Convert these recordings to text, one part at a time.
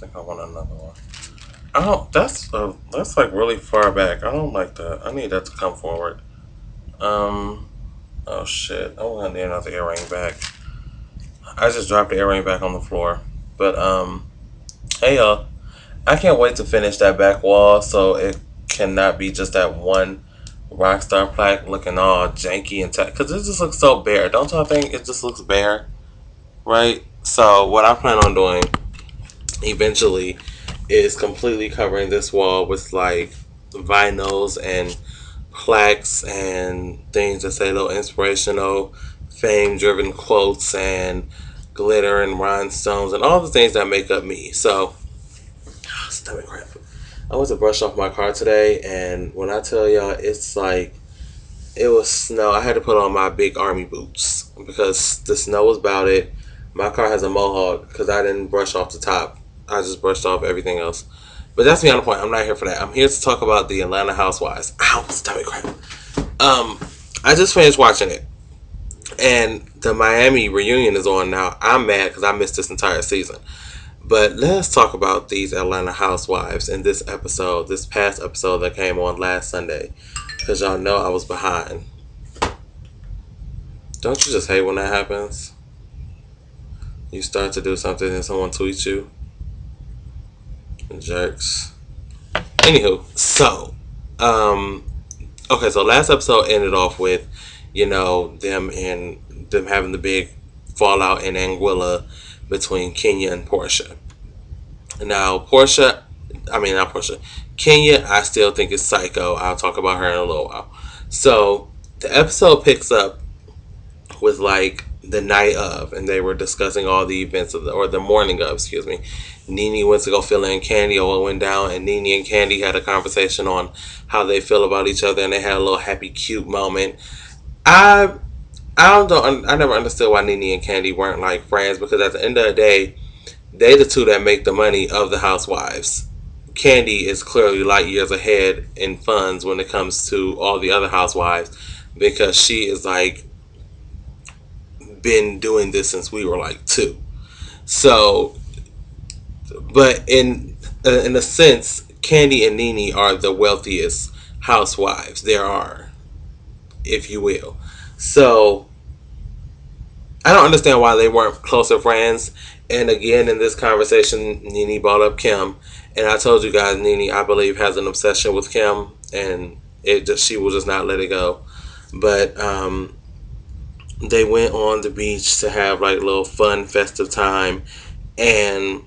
think I want another one. I don't. That's like really far back. I don't like that. I need that to come forward. Um. Oh shit! I'm gonna need another earring back. I just dropped the earring back on the floor. But hey y'all. I can't wait to finish that back wall so it cannot be just that one Rockstar plaque looking all janky and because it just looks so bare. Don't y'all think it just looks bare, right? So what I plan on doing eventually is completely covering this wall with like vinyls and plaques and things that say little inspirational, fame driven quotes and glitter and rhinestones and all the things that make up me. So, stomach cramp. I went to brush off my car today, and when I tell y'all, it's like it was snow. I had to put on my big army boots because the snow was about it. My car has a mohawk because I didn't brush off the top. I just brushed off everything else. But that's beyond the point. I'm not here for that. I'm here to talk about the Atlanta Housewives. Ow, stomach cramp. Um, I just finished watching it, and the Miami reunion is on now. I'm mad because I missed this entire season. But let's talk about these Atlanta Housewives in this episode, this past episode that came on last Sunday. Because y'all know I was behind. Don't you just hate when that happens? You start to do something and someone tweets you? Jerks. Anywho, so, um, okay, so last episode ended off with, them having the big fallout in Anguilla between Kenya and Portia. Now, not Portia, Kenya, I still think is psycho. I'll talk about her in a little while. So, the episode picks up with like the night of, and they were discussing all the events or the morning of, excuse me. Nene went to go fill in Candy, or what went down, and Nene and Candy had a conversation on how they feel about each other, and they had a little happy, cute moment. I I never understood why Nene and Candy weren't like friends because at the end of the day, they the two that make the money of the housewives. Candy is clearly light years ahead in funds when it comes to all the other housewives because she is like been doing this since we were like two. So, but in a sense, Candy and Nene are the wealthiest housewives there are, if you will. So I don't understand why they weren't closer friends. And again, in this conversation, Nene brought up Kim, and I told you guys, Nene, I believe, has an obsession with Kim, and she will just not let it go. But they went on the beach to have like a little fun, festive time, and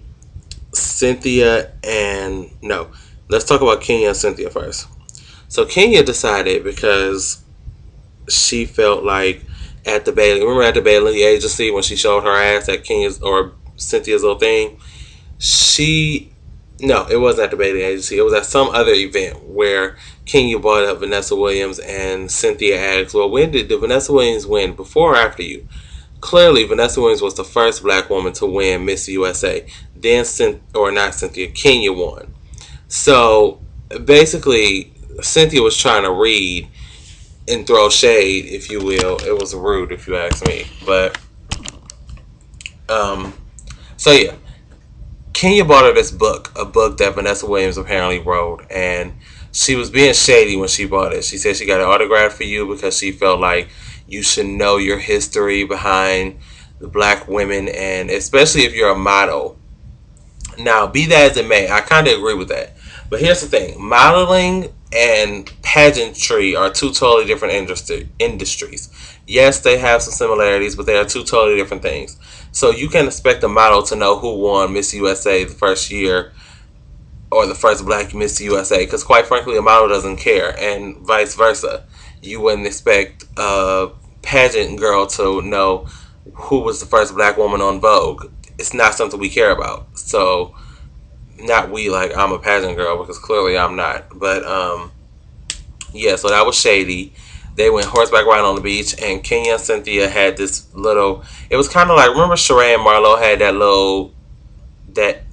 Cynthia and no, let's talk about Kenya and Cynthia first. So Kenya decided because she felt like at the Bailey, remember at the Bailey agency when she showed her ass at Kenya's or Cynthia's little thing, she no, it wasn't at the Bailey agency. It was at some other event where Kenya brought up Vanessa Williams and Cynthia asked, "Well, when did the Vanessa Williams win? Before or after you?" Clearly, Vanessa Williams was the first black woman to win Miss USA. Then, or not Cynthia, Kenya won. So basically, Cynthia was trying to read and throw shade, if you will. It was rude, if you ask me. But um, so yeah, Kenya bought her this book, a book that Vanessa Williams apparently wrote, and she was being shady when she bought it. She said she got an autograph for you because she felt like you should know your history behind the black women, and especially if you're a model. Now, be that as it may, I kind of agree with that. But here's the thing: modeling and pageantry are two totally different industries. Yes, they have some similarities, but they are two totally different things. So you can expect a model to know who won Miss USA the first year or the first black Miss USA, because quite frankly, a model doesn't care, and vice versa. You wouldn't expect a pageant girl to know who was the first black woman on Vogue. It's not something we care about. So, not we, like I'm a pageant girl, because clearly I'm not. But yeah, so that was shady. They went horseback riding on the beach, and Kenya and Cynthia had this little. It was kind of like, remember Sheree and Marlo had that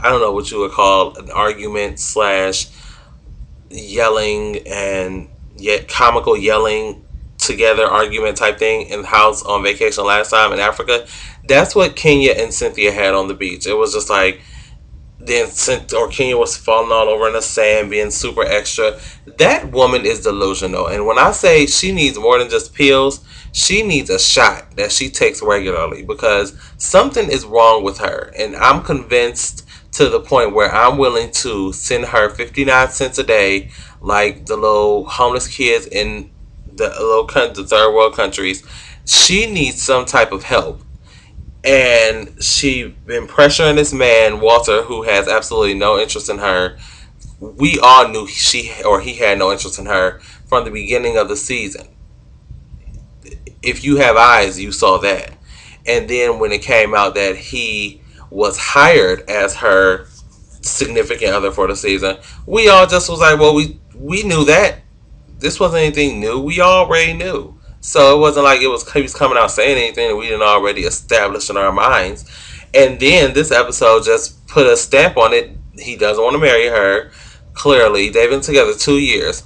I don't know what you would call an argument slash yelling and yet comical yelling together argument type thing in the house on vacation last time in Africa. That's what Kenya and Cynthia had on the beach. It was just like Then Kenya was falling all over in the sand, being super extra. That woman is delusional. And when I say she needs more than just pills, she needs a shot that she takes regularly because something is wrong with her. And I'm convinced to the point where I'm willing to send her 59 cents a day, like the little homeless kids in the third world countries. She needs some type of help, and she been pressuring this man Walter, who has absolutely no interest in her. We all knew he had no interest in her from the beginning of the season. If you have eyes, you saw that. And then when it came out that he was hired as her significant other for the season, we all just was like, well, we knew that. This wasn't anything new. We already knew. So it wasn't like he was coming out saying anything that we didn't already establish in our minds. And then this episode just put a stamp on it. He doesn't want to marry her. Clearly, they've been together 2 years.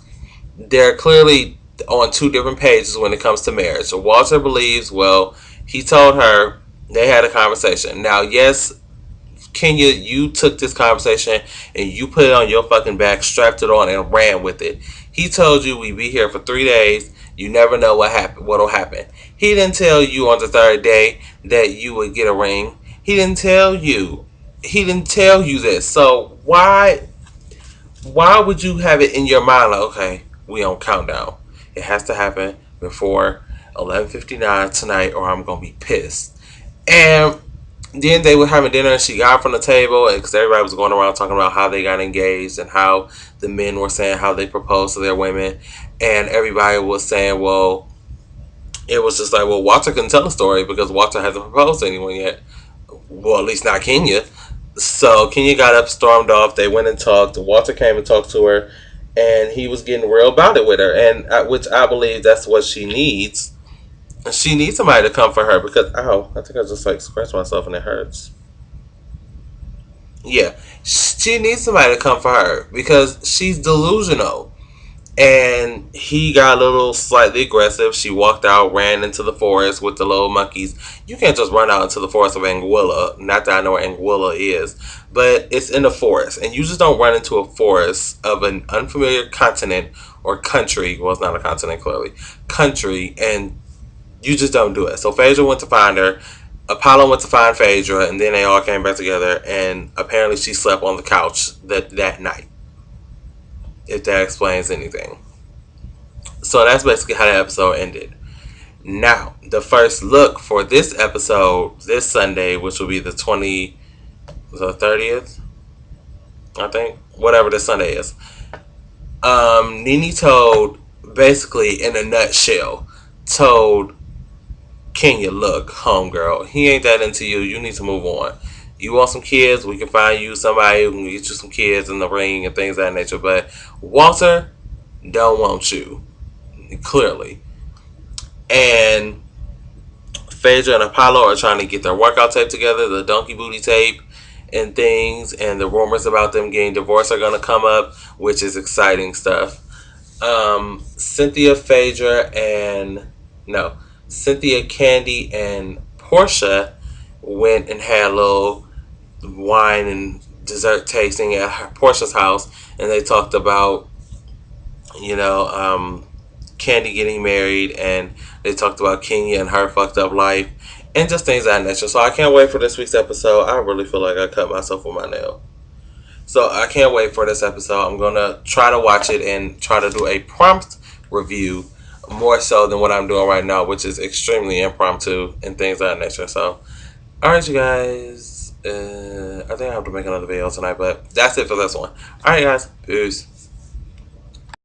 They're clearly on two different pages when it comes to marriage. So Walter believes, well, he told her they had a conversation. Now, yes, Kenya, you took this conversation and you put it on your fucking back, strapped it on, and ran with it. He told you we'd be here for 3 days. You never know what'll happen. He didn't tell you on the third day that you would get a ring. He didn't tell you. He didn't tell you this. So why would you have it in your mind like, okay, we on countdown. It has to happen before 11:59 tonight, or I'm gonna be pissed. And then they were having dinner, and she got from the table, because everybody was going around talking about how they got engaged and how the men were saying how they proposed to their women, and everybody was saying, well, it was just like, well, Walter couldn't tell the story because Walter hasn't proposed to anyone yet. Well, at least not Kenya. So Kenya got up, stormed off. They went and talked. Walter came and talked to her, and he was getting real about it with her, and which I believe that's what she needs. She needs somebody to come for her because I think I just like scratched myself and it hurts. Yeah, she needs somebody to come for her because she's delusional. And he got a little slightly aggressive. She walked out, ran into the forest with the little monkeys. You can't just run out into the forest of Anguilla. Not that I know where Anguilla is, but it's in the forest. And you just don't run into a forest of an unfamiliar continent or country. Well, it's not a continent, clearly. Country, and you just don't do it. So Phaedra went to find her. Apollo went to find Phaedra, and then they all came back together. And apparently, she slept on the couch that night. If that explains anything. So that's basically how the episode ended. Now, the first look for this episode this Sunday, which will be the 30th, I think, whatever this Sunday is. Nene told, basically in a nutshell, told Kenya, look, homegirl, he ain't that into you. You need to move on. You want some kids? We can find you somebody who can get you some kids in the ring and things of that nature. But Walter don't want you, clearly. And Phaedra and Apollo are trying to get their workout tape together, the donkey booty tape and things. And the rumors about them getting divorced are going to come up, which is exciting stuff. Cynthia, Phaedra, and no, Cynthia, Candy, and Portia went and had a little wine and dessert tasting at Portia's house, and they talked about, you know, Candy getting married, and they talked about Kenya and her fucked up life, and just things of that nature. So I can't wait for this week's episode. I really feel like I cut myself with my nail. So I can't wait for this episode. I'm gonna try to watch it and try to do a prompt review more so than what I'm doing right now, which is extremely impromptu and things of that nature. So, alright, you guys. I think I have to make another video tonight, but that's it for this one. Alright, guys. Peace.